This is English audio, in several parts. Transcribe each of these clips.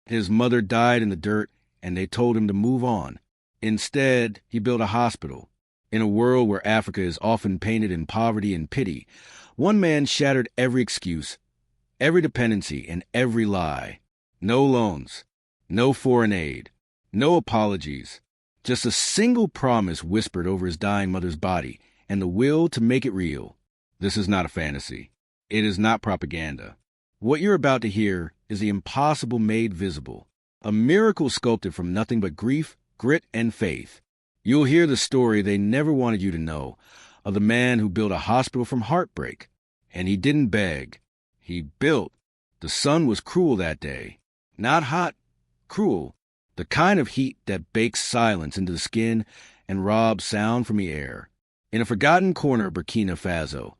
His mother died in the dirt, and they told him to move on. Instead, he built a hospital. In a world where Africa is often painted in poverty and pity, one man shattered every excuse, every dependency, and every lie. No loans, no foreign aid, no apologies, just a single promise whispered over his dying mother's body and the will to make it real. This is not a fantasy. It is not propaganda. What you're about to hear is the impossible made visible, a miracle sculpted from nothing but grief, grit, and faith. You'll hear the story they never wanted you to know, of the man who built a hospital from heartbreak. And he didn't beg. He built. The sun was cruel that day. Not hot, cruel. The kind of heat that bakes silence into the skin and robs sound from the air. In a forgotten corner of Burkina Faso,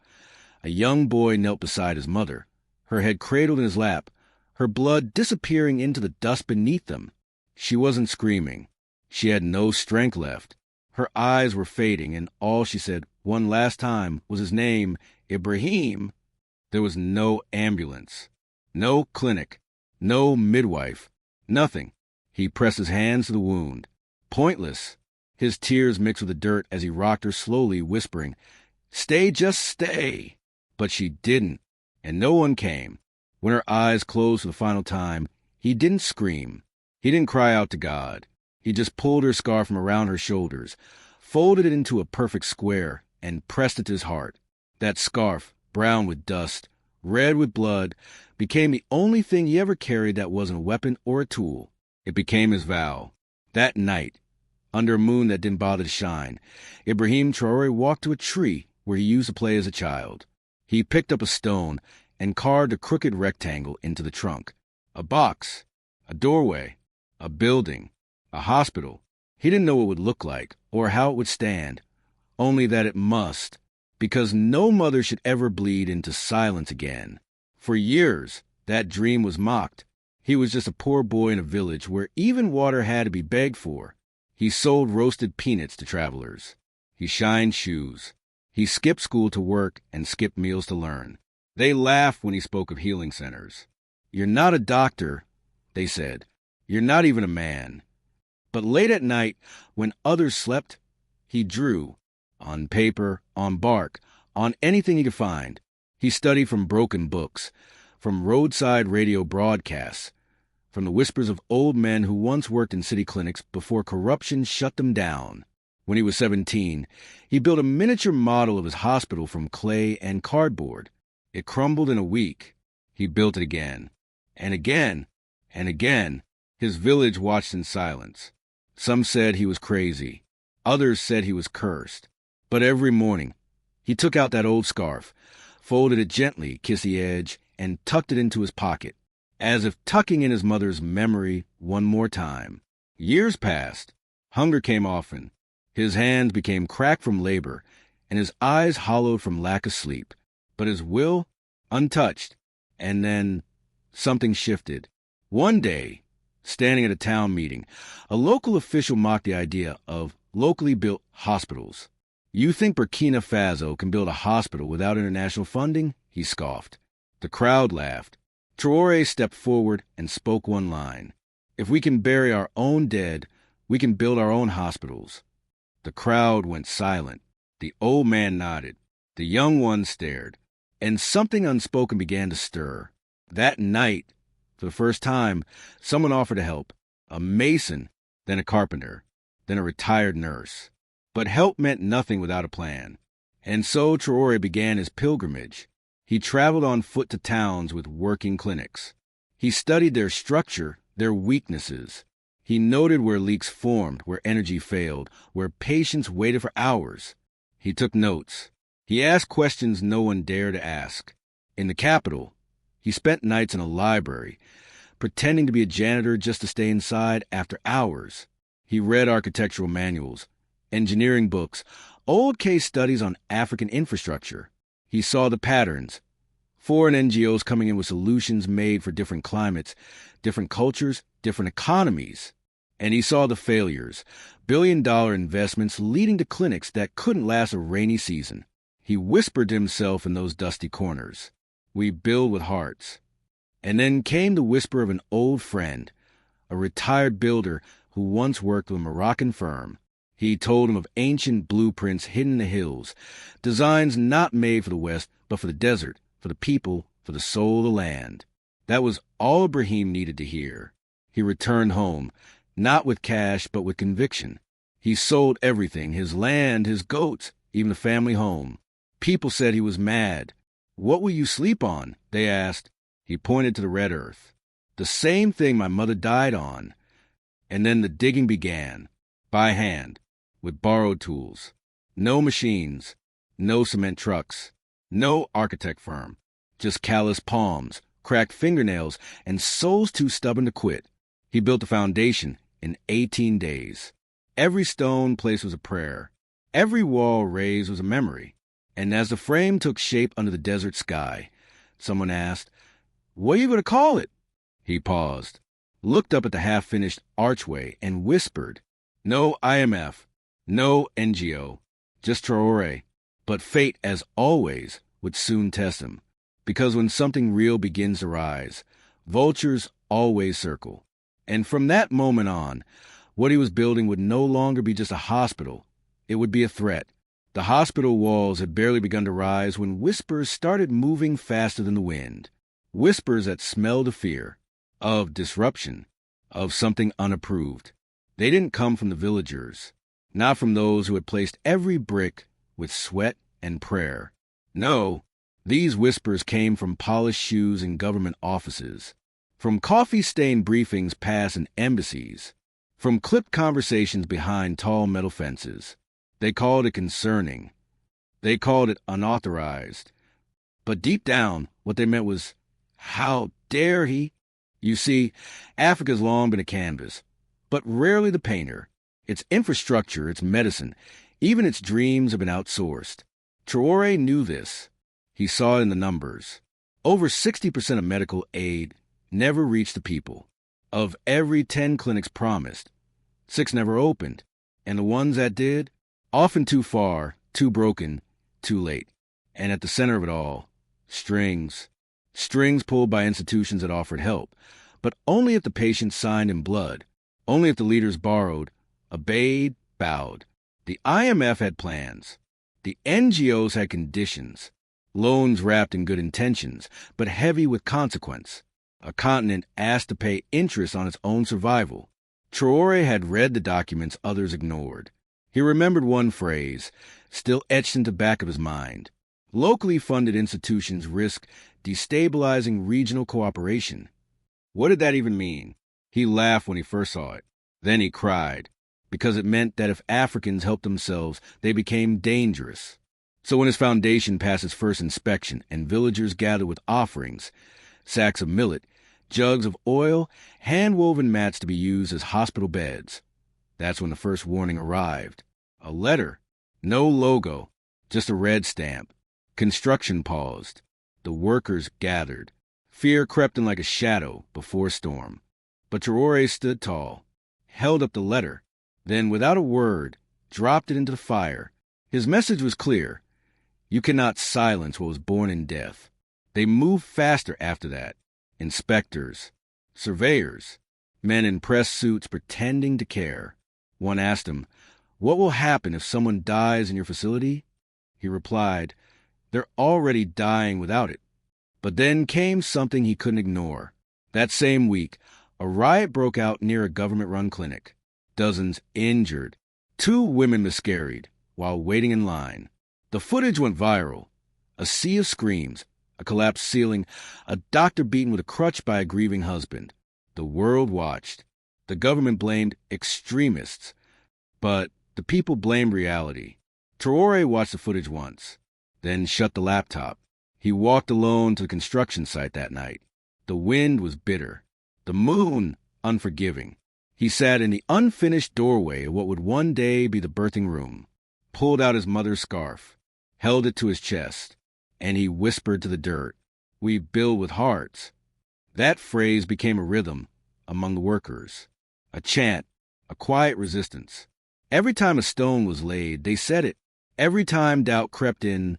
a young boy knelt beside his mother, her head cradled in his lap, her blood disappearing into the dust beneath them. She wasn't screaming. She had no strength left. Her eyes were fading, and all she said one last time was his name, Ibrahim. There was no ambulance, no clinic, no midwife, nothing. He pressed his hands to the wound. Pointless. His tears mixed with the dirt as he rocked her slowly, whispering, "Stay, just stay." But she didn't, and no one came. When her eyes closed for the final time, he didn't scream. He didn't cry out to God. He just pulled her scarf from around her shoulders, folded it into a perfect square, and pressed it to his heart. That scarf, brown with dust, red with blood, became the only thing he ever carried that wasn't a weapon or a tool. It became his vow. That night, under a moon that didn't bother to shine, Ibrahim Traoré walked to a tree where he used to play as a child. He picked up a stone and carved a crooked rectangle into the trunk. A box, a doorway, a building, a hospital. He didn't know what it would look like or how it would stand, only that it must, because no mother should ever bleed into silence again. For years, that dream was mocked. He was just a poor boy in a village where even water had to be begged for. He sold roasted peanuts to travelers. He shined shoes. He skipped school to work and skipped meals to learn. They laughed when he spoke of healing centers. "You're not a doctor," they said. "You're not even a man." But late at night, when others slept, he drew. On paper, on bark, on anything he could find. He studied from broken books, from roadside radio broadcasts, from the whispers of old men who once worked in city clinics before corruption shut them down. When he was 17, he built a miniature model of his hospital from clay and cardboard. It crumbled in a week. He built it again, and again, and again. His village watched in silence. Some said he was crazy. Others said he was cursed. But every morning, he took out that old scarf, folded it gently, kissed the edge, and tucked it into his pocket, as if tucking in his mother's memory one more time. Years passed. Hunger came often. His hands became cracked from labor, and his eyes hollowed from lack of sleep. But his will, untouched. And then something shifted. One day, standing at a town meeting, a local official mocked the idea of locally built hospitals. "You think Burkina Faso can build a hospital without international funding?" he scoffed. The crowd laughed. Traoré stepped forward and spoke one line. "If we can bury our own dead, we can build our own hospitals." The crowd went silent. The old man nodded. The young one stared. And something unspoken began to stir. That night, for the first time, someone offered to help. A mason, then a carpenter, then a retired nurse. But help meant nothing without a plan. And so Traoré began his pilgrimage. He traveled on foot to towns with working clinics. He studied their structure, their weaknesses. He noted where leaks formed, where energy failed, where patients waited for hours. He took notes. He asked questions no one dared to ask. In the capital, he spent nights in a library, pretending to be a janitor just to stay inside after hours. He read architectural manuals, engineering books, old case studies on African infrastructure. He saw the patterns. Foreign NGOs coming in with solutions made for different climates, different cultures, different economies. And he saw the failures, billion-dollar investments leading to clinics that couldn't last a rainy season. He whispered to himself in those dusty corners, "We build with hearts." And then came the whisper of an old friend, a retired builder who once worked with a Moroccan firm. He told him of ancient blueprints hidden in the hills, designs not made for the West, but for the desert, for the people, for the soul of the land. That was all Ibrahim needed to hear. He returned home, not with cash, but with conviction. He sold everything, his land, his goats, even the family home. People said he was mad. "What will you sleep on?" they asked. He pointed to the red earth. "The same thing my mother died on." And then the digging began, by hand, with borrowed tools. No machines, no cement trucks, no architect firm, just calloused palms, cracked fingernails, and souls too stubborn to quit. He built the foundation in 18 days. Every stone placed was a prayer. Every wall raised was a memory. And as the frame took shape under the desert sky, someone asked, "What are you going to call it?" He paused, looked up at the half-finished archway, and whispered, "No IMF, no NGO, just Traoré." But fate, as always, would soon test him, because when something real begins to rise, vultures always circle. And from that moment on, what he was building would no longer be just a hospital. It would be a threat. The hospital walls had barely begun to rise when whispers started moving faster than the wind. Whispers that smelled of fear, of disruption, of something unapproved. They didn't come from the villagers, not from those who had placed every brick with sweat and prayer. No, these whispers came from polished shoes in government offices, from coffee-stained briefings passed in embassies, from clipped conversations behind tall metal fences. They called it concerning. They called it unauthorized. But deep down, what they meant was, how dare he? You see, Africa's long been a canvas, but rarely the painter. Its infrastructure, its medicine, even its dreams have been outsourced. Traoré knew this. He saw it in the numbers. Over 60% of medical aid never reached the people. Of every 10 clinics promised, 6 never opened, and the ones that did, often too far, too broken, too late. And at the center of it all, strings. Strings pulled by institutions that offered help, but only if the patient signed in blood, only if the leaders borrowed, obeyed, bowed. The IMF had plans. The NGOs had conditions. Loans wrapped in good intentions, but heavy with consequence. A continent asked to pay interest on its own survival. Traoré had read the documents others ignored. He remembered one phrase, still etched into the back of his mind. Locally funded institutions risk destabilizing regional cooperation. What did that even mean? He laughed when he first saw it. Then he cried, because it meant that if Africans helped themselves, they became dangerous. So when his foundation passed its first inspection and villagers gathered with offerings, sacks of millet, jugs of oil, hand-woven mats to be used as hospital beds, that's when the first warning arrived. A letter. No logo, just a red stamp. Construction paused. The workers gathered. Fear crept in like a shadow before a storm. But Traoré stood tall, held up the letter, then, without a word, dropped it into the fire. His message was clear. You cannot silence what was born in death. They moved faster after that. Inspectors, surveyors, men in press suits pretending to care. One asked him, "What will happen if someone dies in your facility?" He replied, "They're already dying without it." But then came something he couldn't ignore. That same week, a riot broke out near a government-run clinic. Dozens injured. 2 women miscarried while waiting in line. The footage went viral. A sea of screams, a collapsed ceiling, a doctor beaten with a crutch by a grieving husband. The world watched. The government blamed extremists, but the people blamed reality. Traoré watched the footage once, then shut the laptop. He walked alone to the construction site that night. The wind was bitter, the moon unforgiving. He sat in the unfinished doorway of what would one day be the birthing room, pulled out his mother's scarf, held it to his chest, and he whispered to the dirt, "We build with hearts." That phrase became a rhythm among the workers, a chant, a quiet resistance. Every time a stone was laid, they said it. Every time doubt crept in,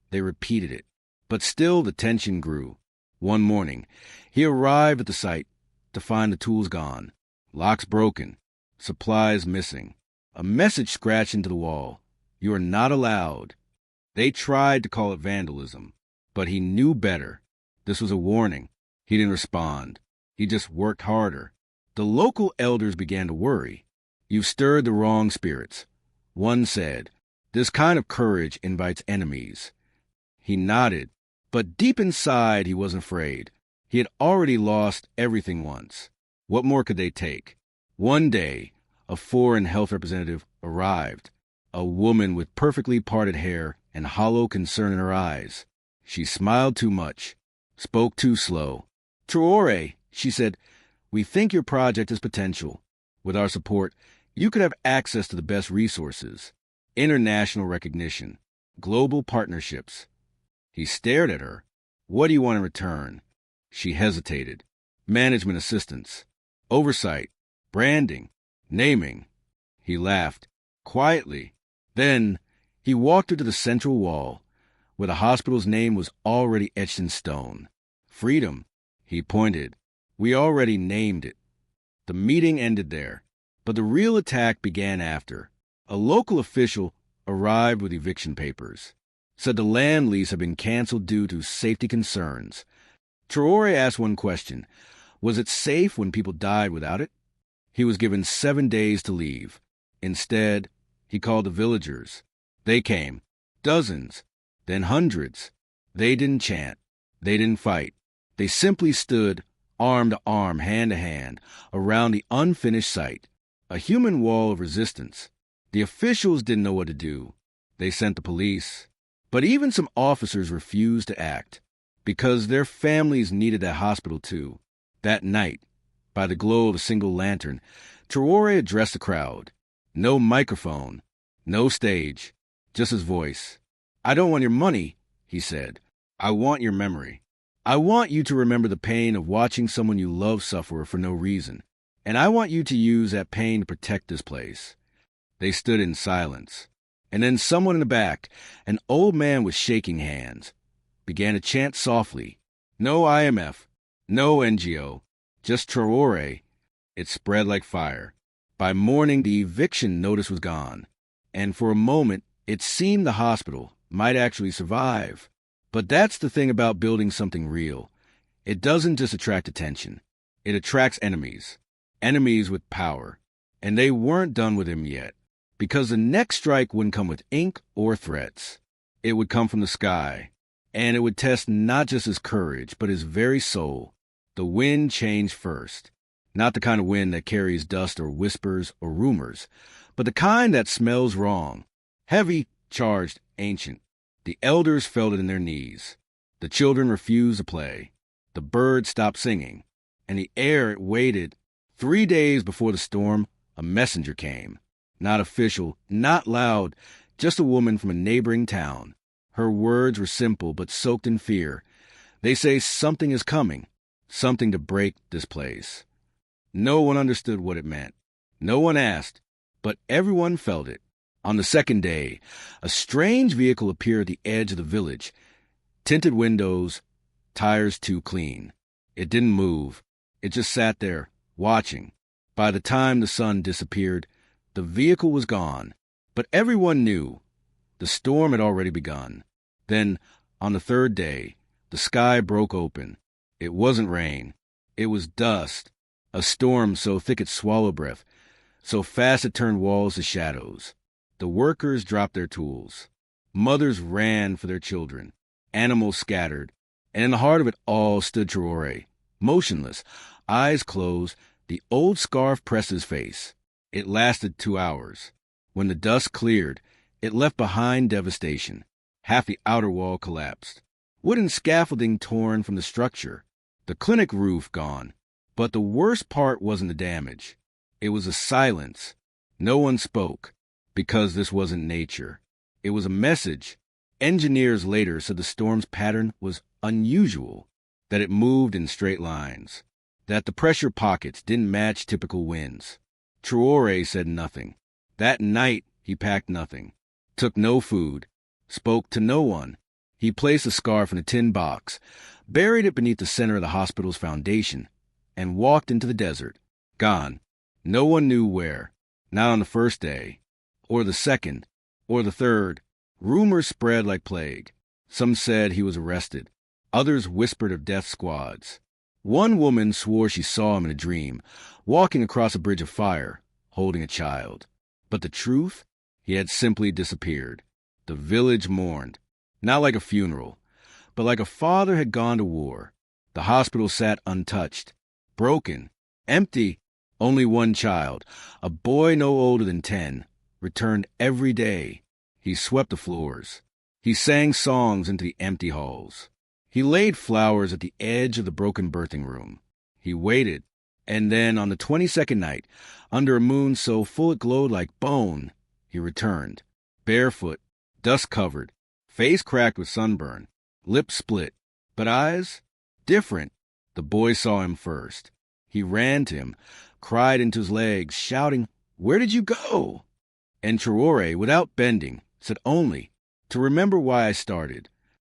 they repeated it. But still the tension grew. One morning, he arrived at the site to find the tools gone. Locks broken. Supplies missing. A message scratched into the wall. You are not allowed. They tried to call it vandalism, but he knew better. This was a warning. He didn't respond. He just worked harder. The local elders began to worry. You've stirred the wrong spirits. One said, this kind of courage invites enemies. He nodded, but deep inside he wasn't afraid. He had already lost everything once. What more could they take? One day, a foreign health representative arrived, a woman with perfectly parted hair and hollow concern in her eyes. She smiled too much, spoke too slow. Traoré, she said, we think your project has potential. With our support, you could have access to the best resources, international recognition, global partnerships. He stared at her. What do you want in return? She hesitated. Management assistance, oversight, branding, naming. He laughed, quietly. Then he walked her to the central wall, where the hospital's name was already etched in stone. Freedom, he pointed. We already named it. The meeting ended there, but the real attack began after. A local official arrived with eviction papers. Said the land lease had been canceled due to safety concerns. Traoré asked one question. Was it safe when people died without it? He was given 7 days to leave. Instead, he called the villagers. They came. Dozens. Then hundreds. They didn't chant. They didn't fight. They simply stood, arm to arm, hand to hand, around the unfinished site. A human wall of resistance. The officials didn't know what to do. They sent the police. But even some officers refused to act, because their families needed that hospital too. That night, by the glow of a single lantern, Traoré addressed the crowd. No microphone, no stage, just his voice. I don't want your money, he said. I want your memory. I want you to remember the pain of watching someone you love suffer for no reason. And I want you to use that pain to protect this place. They stood in silence. And then someone in the back, an old man with shaking hands, began to chant softly. No IMF, no NGO, just Traoré. It spread like fire. By morning, the eviction notice was gone. And for a moment, it seemed the hospital might actually survive. But that's the thing about building something real. It doesn't just attract attention. It attracts enemies. Enemies with power. And they weren't done with him yet. Because the next strike wouldn't come with ink or threats. It would come from the sky. And it would test not just his courage, but his very soul. The wind changed first. Not the kind of wind that carries dust or whispers or rumors, but the kind that smells wrong. Heavy, charged, ancient. The elders felt it in their knees. The children refused to play. The birds stopped singing. And the air waited. 3 days before the storm, a messenger came. Not official, not loud, just a woman from a neighboring town. Her words were simple but soaked in fear. They say something is coming, something to break this place. No one understood what it meant. No one asked, but everyone felt it. On the second day, a strange vehicle appeared at the edge of the village. Tinted windows, tires too clean. It didn't move. It just sat there, watching. By the time the sun disappeared, the vehicle was gone, but everyone knew. The storm had already begun. Then, on the third day, the sky broke open. It wasn't rain. It was dust. A storm so thick it swallowed breath, so fast it turned walls to shadows. The workers dropped their tools. Mothers ran for their children. Animals scattered. And in the heart of it all stood Traoré, motionless, eyes closed, the old scarf pressed his face. It lasted 2 hours. When the dust cleared, it left behind devastation. Half the outer wall collapsed. Wooden scaffolding torn from the structure. The clinic roof gone. But the worst part wasn't the damage. It was the silence. No one spoke, because this wasn't nature. It was a message. Engineers later said the storm's pattern was unusual, that it moved in straight lines, that the pressure pockets didn't match typical winds. Traoré said nothing. That night, he packed nothing, took no food, spoke to no one. He placed the scarf in a tin box, buried it beneath the center of the hospital's foundation, and walked into the desert. Gone. No one knew where. Not on the first day, or the second, or the third. Rumors spread like plague. Some said he was arrested. Others whispered of death squads. One woman swore she saw him in a dream, walking across a bridge of fire, holding a child. But the truth? He had simply disappeared. The village mourned, not like a funeral, but like a father had gone to war. The hospital sat untouched, broken, empty. Only one child, a boy no older than 10, returned every day. He swept the floors. He sang songs into the empty halls. He laid flowers at the edge of the broken birthing room. He waited, and then on the 22nd night, under a moon so full it glowed like bone, he returned, barefoot, dust-covered, face cracked with sunburn, lips split, but eyes? Different. The boy saw him first. He ran to him, cried into his legs, shouting, "Where did you go?" And Traoré, without bending, said only, "To remember why I started."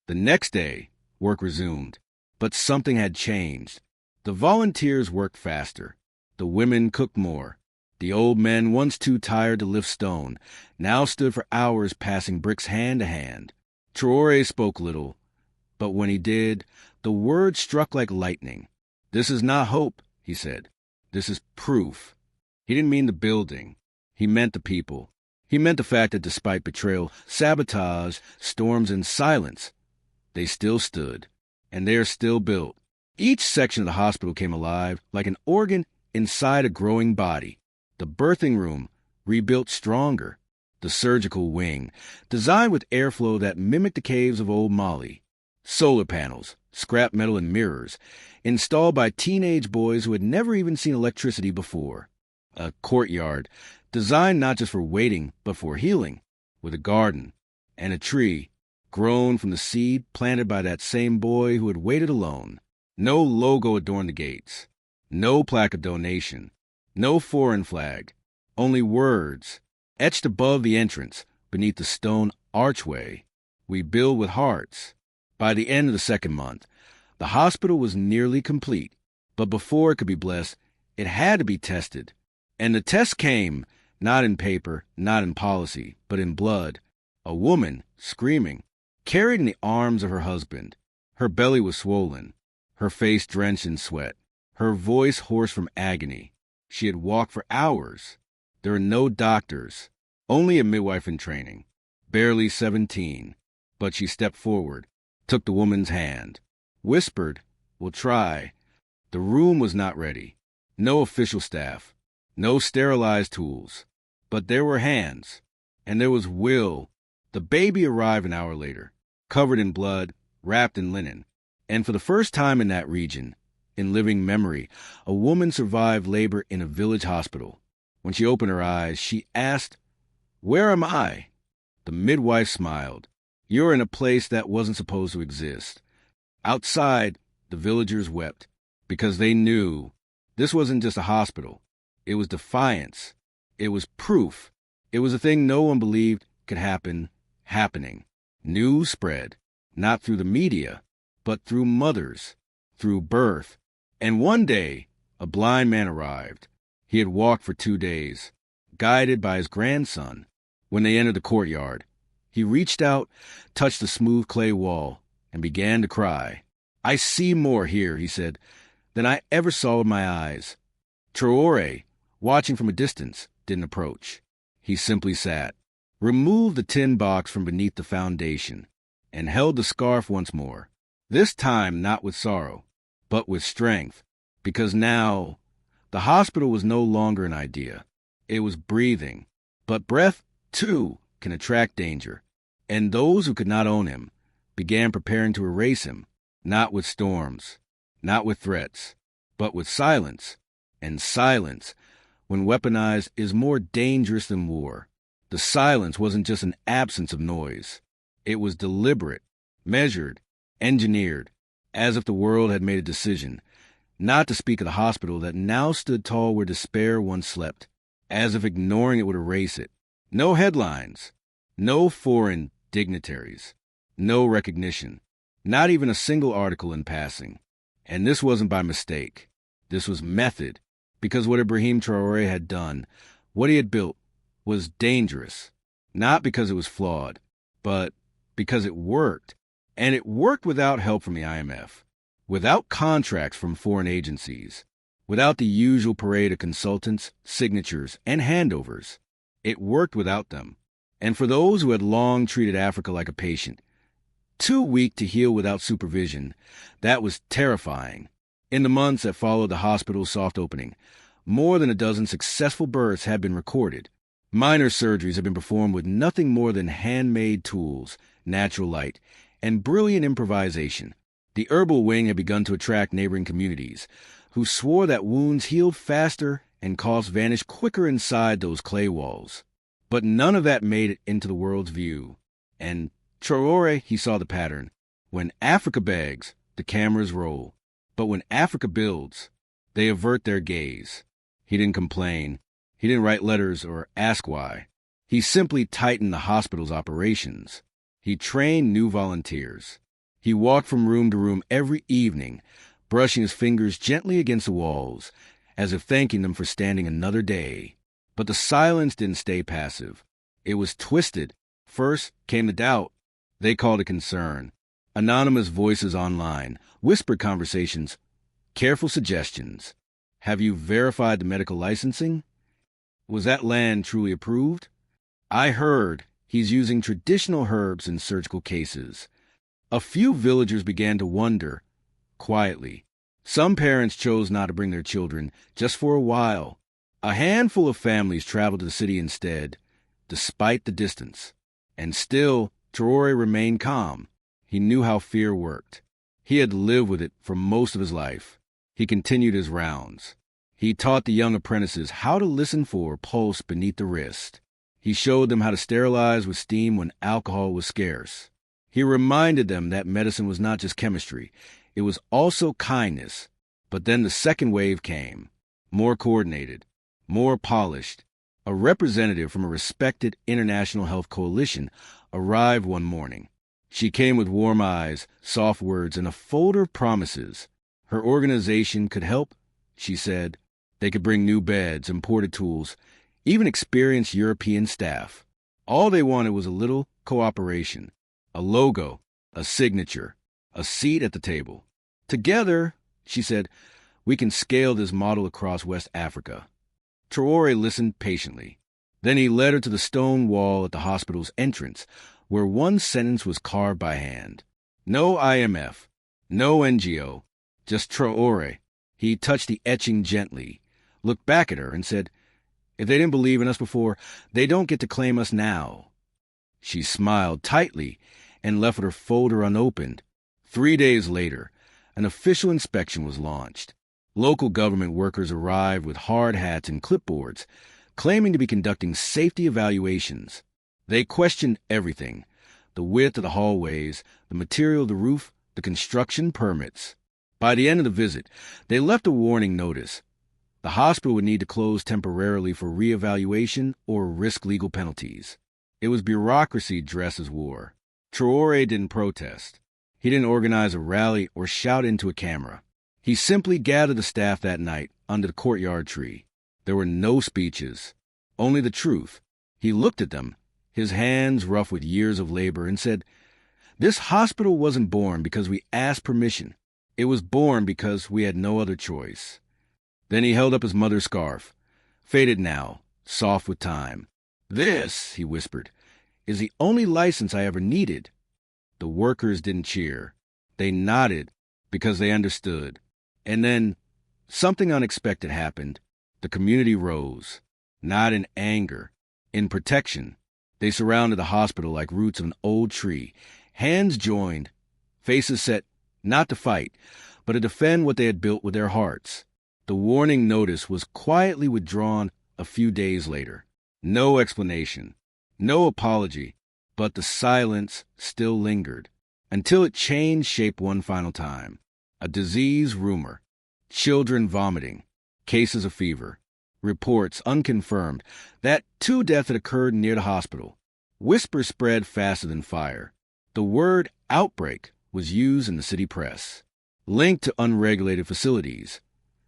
The next day, work resumed, but something had changed. The volunteers worked faster. The women cooked more. The old men, once too tired to lift stone, now stood for hours passing bricks hand to hand. Traoré spoke little, but when he did, the words struck like lightning. "This is not hope," he said. "This is proof." He didn't mean the building. He meant the people. He meant the fact that despite betrayal, sabotage, storms, and silence, they still stood, and they are still built. Each section of the hospital came alive like an organ inside a growing body. The birthing room, rebuilt stronger. The surgical wing, designed with airflow that mimicked the caves of old Mali. Solar panels, scrap metal and mirrors, installed by teenage boys who had never even seen electricity before. A courtyard, designed not just for waiting, but for healing, with a garden and a tree, grown from the seed planted by that same boy who had waited alone. No logo adorned the gates, no plaque of donation, no foreign flag, only words, etched above the entrance, beneath the stone archway. "We build with hearts." By the end of the second month, the hospital was nearly complete, but before it could be blessed, it had to be tested. And the test came, not in paper, not in policy, but in blood. A woman, screaming, carried in the arms of her husband. Her belly was swollen, her face drenched in sweat, her voice hoarse from agony. She had walked for hours. There were no doctors, only a midwife in training, barely 17. But she stepped forward, took the woman's hand, whispered, "We'll try." The room was not ready. No official staff, no sterilized tools. But there were hands, and there was will. The baby arrived an hour later, covered in blood, wrapped in linen. And for the first time in that region, in living memory, a woman survived labor in a village hospital. When she opened her eyes, she asked, "Where am I?" The midwife smiled. "You're in a place that wasn't supposed to exist." Outside, the villagers wept, because they knew this wasn't just a hospital. It was defiance. It was proof. It was a thing no one believed could happen, happening. News spread, not through the media, but through mothers, through birth. And one day, a blind man arrived. He had walked for 2 days, guided by his grandson. When they entered the courtyard, he reached out, touched the smooth clay wall, and began to cry. "I see more here," he said, "than I ever saw with my eyes." Traoré, watching from a distance, didn't approach. He simply sat, removed the tin box from beneath the foundation, and held the scarf once more. This time not with sorrow, but with strength, because now the hospital was no longer an idea. It was breathing. But breath, too, can attract danger. And those who could not own him began preparing to erase him, not with storms, not with threats, but with silence. And silence, when weaponized, is more dangerous than war. The silence wasn't just an absence of noise. It was deliberate, measured, engineered, as if the world had made a decision, not to speak of the hospital that now stood tall where despair once slept, as if ignoring it would erase it. No headlines, no foreign dignitaries, no recognition, not even a single article in passing. And this wasn't by mistake. This was method. Because what Ibrahim Traoré had done, what he had built, was dangerous. Not because it was flawed, but because it worked. And it worked without help from the IMF, without contracts from foreign agencies, without the usual parade of consultants, signatures, and handovers. It worked without them. And for those who had long treated Africa like a patient, too weak to heal without supervision, that was terrifying. In the months that followed the hospital's soft opening, more than a dozen successful births had been recorded. Minor surgeries had been performed with nothing more than handmade tools, natural light, and brilliant improvisation. The herbal wing had begun to attract neighboring communities, who swore that wounds healed faster and coughs vanished quicker inside those clay walls. But none of that made it into the world's view. And Traoré, he saw the pattern. When Africa begs, the cameras roll. But when Africa builds, they avert their gaze. He didn't complain. He didn't write letters or ask why. He simply tightened the hospital's operations. He trained new volunteers. He walked from room to room every evening, brushing his fingers gently against the walls, as if thanking them for standing another day. But the silence didn't stay passive. It was twisted. First came the doubt. They called it concern. Anonymous voices online, whispered conversations, careful suggestions. Have you verified the medical licensing? Was that land truly approved? I heard he's using traditional herbs in surgical cases. A few villagers began to wonder, quietly. Some parents chose not to bring their children, just for a while. A handful of families traveled to the city instead, despite the distance. And still, Traoré remained calm. He knew how fear worked. He had lived with it for most of his life. He continued his rounds. He taught the young apprentices how to listen for a pulse beneath the wrist. He showed them how to sterilize with steam when alcohol was scarce. He reminded them that medicine was not just chemistry. It was also kindness. But then the second wave came, more coordinated, more polished. A representative from a respected international health coalition arrived one morning. She came with warm eyes, soft words, and a folder of promises. Her organization could help, she said. They could bring new beds, imported tools, even experienced European staff. All they wanted was a little cooperation, a logo, a signature, a seat at the table. Together, she said, we can scale this model across West Africa. Traoré listened patiently. Then he led her to the stone wall at the hospital's entrance, where one sentence was carved by hand. No IMF, no NGO, just Traoré. He touched the etching gently, looked back at her, and said, if they didn't believe in us before, they don't get to claim us now. She smiled tightly and left her folder unopened. 3 days later, an official inspection was launched. Local government workers arrived with hard hats and clipboards, claiming to be conducting safety evaluations. They questioned everything: the width of the hallways, the material of the roof, the construction permits. By the end of the visit, they left a warning notice. The hospital would need to close temporarily for re-evaluation or risk legal penalties. It was bureaucracy dressed as war. Traoré didn't protest. He didn't organize a rally or shout into a camera. He simply gathered the staff that night under the courtyard tree. There were no speeches, only the truth. He looked at them, his hands rough with years of labor, and said, this hospital wasn't born because we asked permission. It was born because we had no other choice. Then he held up his mother's scarf, faded now, soft with time. This, he whispered, is the only license I ever needed. The workers didn't cheer. They nodded because they understood. And then something unexpected happened. The community rose, not in anger, in protection. They surrounded the hospital like roots of an old tree, hands joined, faces set not to fight, but to defend what they had built with their hearts. The warning notice was quietly withdrawn a few days later. No explanation, no apology, but the silence still lingered, until it changed shape one final time. A disease rumor, children vomiting, cases of fever, reports unconfirmed that 2 deaths had occurred near the hospital. Whispers spread faster than fire. The word outbreak was used in the city press, linked to unregulated facilities.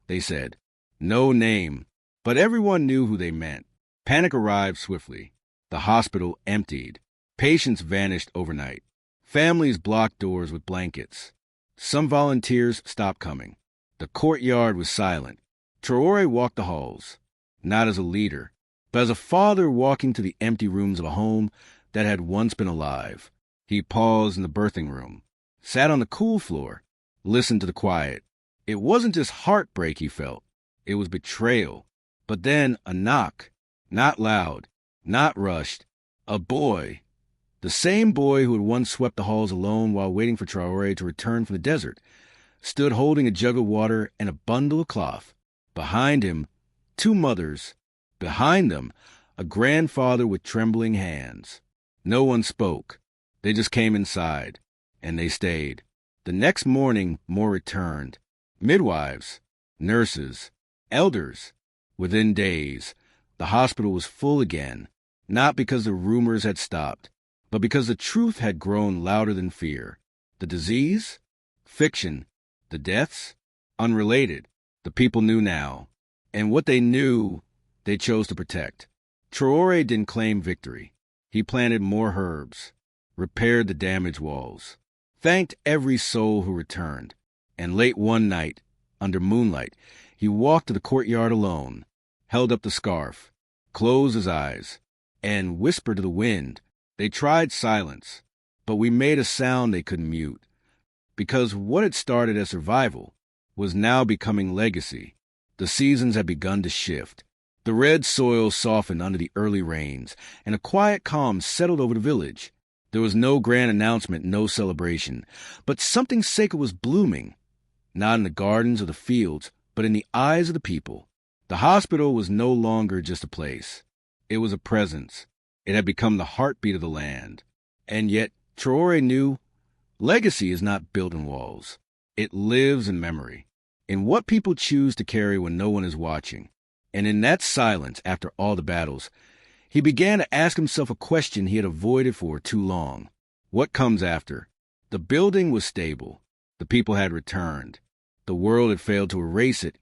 They said, No name, but everyone knew who they meant. Panic arrived swiftly. The hospital emptied. Patients vanished overnight. Families blocked doors with blankets. Some volunteers stopped coming. The courtyard was silent. Traoré walked the halls, not as a leader, but as a father walking to the empty rooms of a home that had once been alive. He paused in the birthing room, sat on the cool floor, listened to the quiet. It wasn't just heartbreak he felt. It was betrayal. But then a knock, not loud, not rushed. A boy. The same boy who had once swept the halls alone while waiting for Traoré to return from the desert, stood holding a jug of water and a bundle of cloth. Behind him, two mothers. Behind them, a grandfather with trembling hands. No one spoke. They just came inside, and they stayed. The next morning, more returned. Midwives, nurses, elders. Within days, the hospital was full again, not because the rumors had stopped, but because the truth had grown louder than fear. The disease? Fiction. The deaths? Unrelated. The people knew now. And what they knew, they chose to protect. Traoré didn't claim victory. He planted more herbs, repaired the damaged walls, thanked every soul who returned. And late one night, under moonlight, he walked to the courtyard alone, held up the scarf, closed his eyes, and whispered to the wind. They tried silence, but we made a sound they couldn't mute, because what had started as survival was now becoming legacy. The seasons had begun to shift. The red soil softened under the early rains, and a quiet calm settled over the village. There was no grand announcement, no celebration, but something sacred was blooming, not in the gardens or the fields, but in the eyes of the people. The hospital was no longer just a place. It was a presence. It had become the heartbeat of the land. And yet, Traoré knew, legacy is not built in walls. It lives in memory, in what people choose to carry when no one is watching. And in that silence, after all the battles, he began to ask himself a question he had avoided for too long. What comes after? The building was stable. The people had returned. The world had failed to erase it,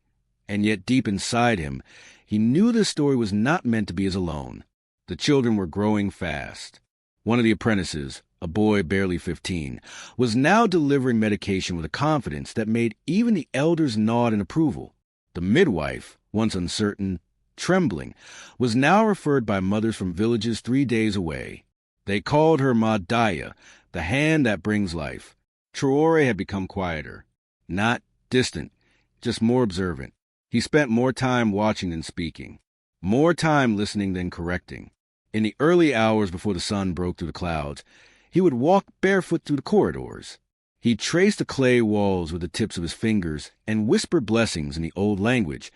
and yet deep inside him, he knew this story was not meant to be his alone. The children were growing fast. One of the apprentices, a boy barely 15, was now delivering medication with a confidence that made even the elders nod in approval. The midwife, once uncertain, trembling, was now referred by mothers from villages 3 days away. They called her Madaya, the hand that brings life. Traoré had become quieter, not distant, just more observant. He spent more time watching than speaking, more time listening than correcting. In the early hours before the sun broke through the clouds, he would walk barefoot through the corridors. He traced the clay walls with the tips of his fingers and whispered blessings in the old language,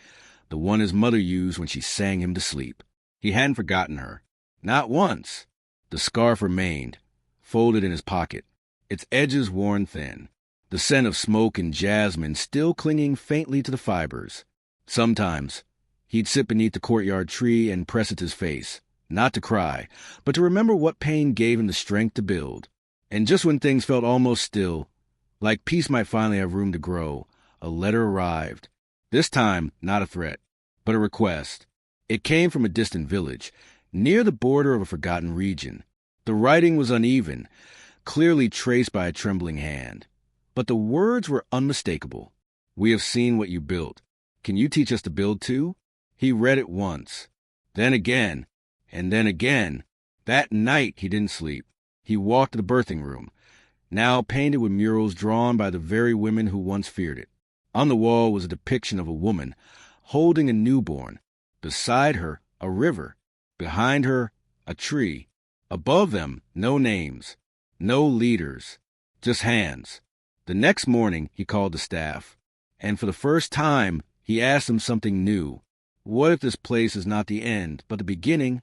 the one his mother used when she sang him to sleep. He hadn't forgotten her. Not once. The scarf remained, folded in his pocket, its edges worn thin, the scent of smoke and jasmine still clinging faintly to the fibers. Sometimes, he'd sit beneath the courtyard tree and press it to his face, not to cry, but to remember what pain gave him the strength to build. And just when things felt almost still, like peace might finally have room to grow, a letter arrived. This time, not a threat, but a request. It came from a distant village, near the border of a forgotten region. The writing was uneven, clearly traced by a trembling hand. But the words were unmistakable. "We have seen what you built. Can you teach us to build too?" He read it once, then again, and then again. That night he didn't sleep. He walked to the birthing room, now painted with murals drawn by the very women who once feared it. On the wall was a depiction of a woman holding a newborn. Beside her, a river. Behind her, a tree. Above them, no names, no leaders, just hands. The next morning, he called the staff, and for the first time, he asked them something new. What if this place is not the end, but the beginning?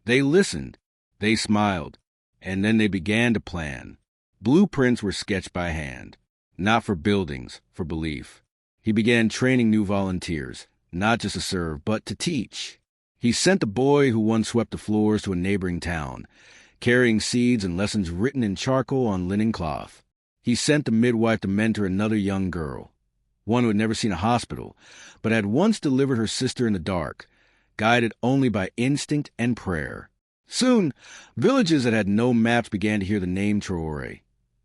They listened, they smiled, and then they began to plan. Blueprints were sketched by hand, not for buildings, for belief. He began training new volunteers, not just to serve, but to teach. He sent the boy who once swept the floors to a neighboring town, carrying seeds and lessons written in charcoal on linen cloth. He sent the midwife to mentor another young girl. one who had never seen a hospital, but had once delivered her sister in the dark, guided only by instinct and prayer. Soon, villages that had no maps began to hear the name Traoré,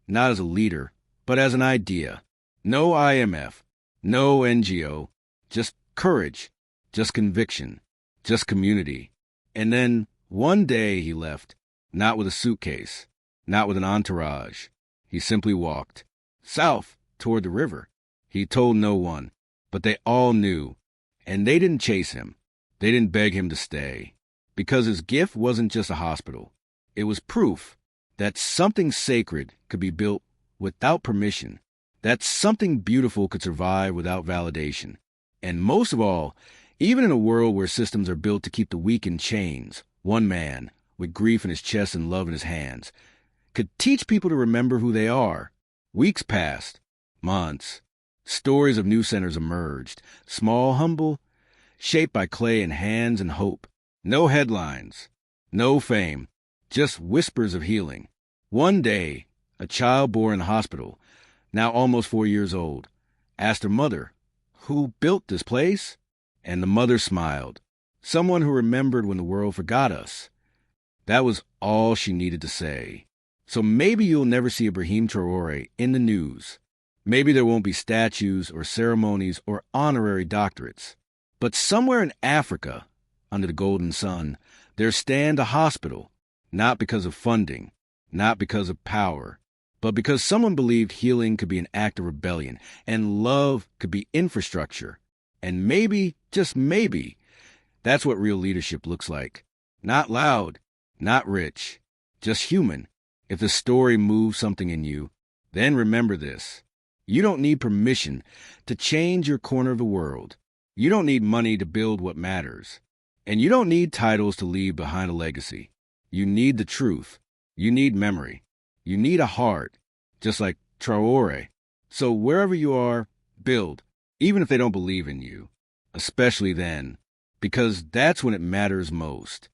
not as a leader, but as an idea. No IMF, no NGO, just courage, just conviction, just community. And then, one day he left, not with a suitcase, not with an entourage. He simply walked south toward the river. He told no one, but they all knew, and they didn't chase him. They didn't beg him to stay, because his gift wasn't just a hospital. It was proof that something sacred could be built without permission, that something beautiful could survive without validation. And most of all, even in a world where systems are built to keep the weak in chains, one man, with grief in his chest and love in his hands, could teach people to remember who they are. Weeks passed, months. Stories of new centers emerged, small, humble, shaped by clay and hands and hope. No headlines, no fame, just whispers of healing. One day, a child born in a hospital, now almost 4 years old, asked her mother, "Who built this place?" And the mother smiled. Someone who remembered when the world forgot us. That was all she needed to say. So maybe you'll never see Ibrahim Traoré in the news. Maybe there won't be statues or ceremonies or honorary doctorates. But somewhere in Africa, under the golden sun, there stands a hospital, not because of funding, not because of power, but because someone believed healing could be an act of rebellion and love could be infrastructure. And maybe, just maybe, that's what real leadership looks like. Not loud, not rich, just human. If the story moves something in you, then remember this. You don't need permission to change your corner of the world. You don't need money to build what matters. And you don't need titles to leave behind a legacy. You need the truth. You need memory. You need a heart, just like Traoré. So wherever you are, build, even if they don't believe in you. Especially then, because that's when it matters most.